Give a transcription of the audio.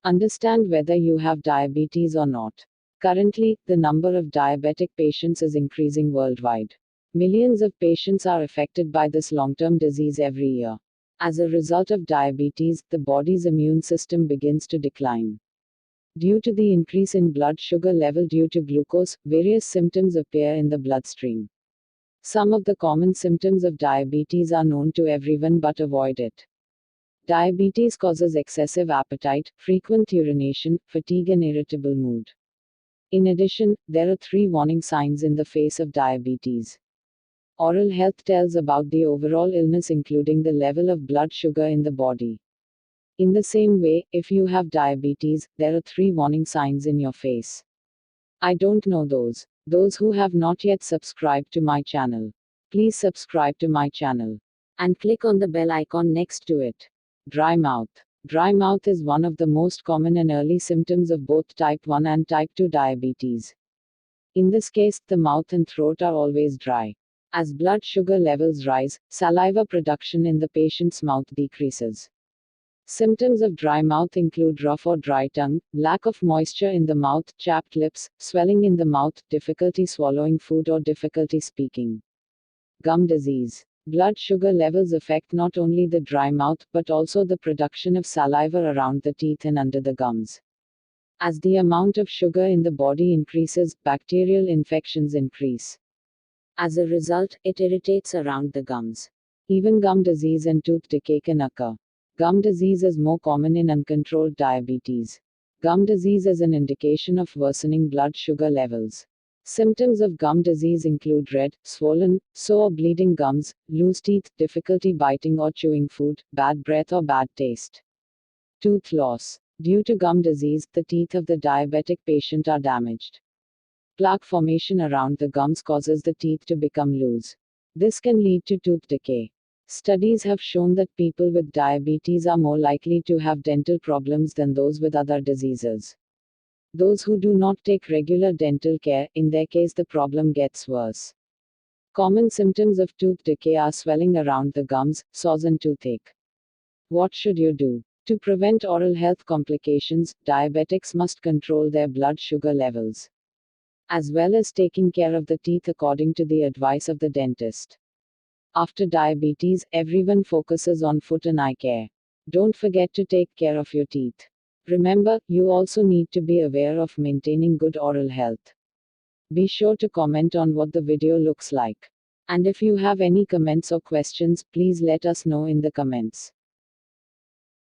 Understand whether you have diabetes or not. Currently, the number of diabetic patients is increasing worldwide. Millions of patients are affected by this long-term disease every year. As a result of diabetes, the body's immune system begins to decline. Due to the increase in blood sugar level due to glucose, various symptoms appear in the bloodstream. Some of the common symptoms of diabetes are known to everyone but avoid it. Diabetes causes excessive appetite, frequent urination, fatigue, and irritable mood. In addition, there are 3 warning signs in the face of diabetes. Oral health tells about the overall illness, including the level of blood sugar in the body. In the same way, if you have diabetes, there are 3 warning signs in your face. I don't know those. Those who have not yet subscribed to my channel, please subscribe to my channel and click on the bell icon next to it. Dry mouth. Dry mouth is one of the most common and early symptoms of both type 1 and type 2 diabetes. In this case, the mouth and throat are always dry. As blood sugar levels rise, saliva production in the patient's mouth decreases. Symptoms of dry mouth include rough or dry tongue, lack of moisture in the mouth, chapped lips, swelling in the mouth, difficulty swallowing food, or difficulty speaking. Gum disease. Blood sugar levels affect not only the dry mouth, but also the production of saliva around the teeth and under the gums. As the amount of sugar in the body increases, bacterial infections increase. As a result, it irritates around the gums. Even gum disease and tooth decay can occur. Gum disease is more common in uncontrolled diabetes. Gum disease is an indication of worsening blood sugar levels. Symptoms of gum disease include red, swollen, sore or bleeding gums, loose teeth, difficulty biting or chewing food, bad breath or bad taste. Tooth loss. Due to gum disease, the teeth of the diabetic patient are damaged. Plaque formation around the gums causes the teeth to become loose. This can lead to tooth decay. Studies have shown that people with diabetes are more likely to have dental problems than those with other diseases. Those who do not take regular dental care, in their case the problem gets worse. Common symptoms of tooth decay are swelling around the gums, sores and toothache. What should you do? To prevent oral health complications, diabetics must control their blood sugar levels, as well as taking care of the teeth according to the advice of the dentist. After diabetes, everyone focuses on foot and eye care. Don't forget to take care of your teeth. Remember, you also need to be aware of maintaining good oral health. Be sure to comment on what the video looks like. And if you have any comments or questions, please let us know in the comments.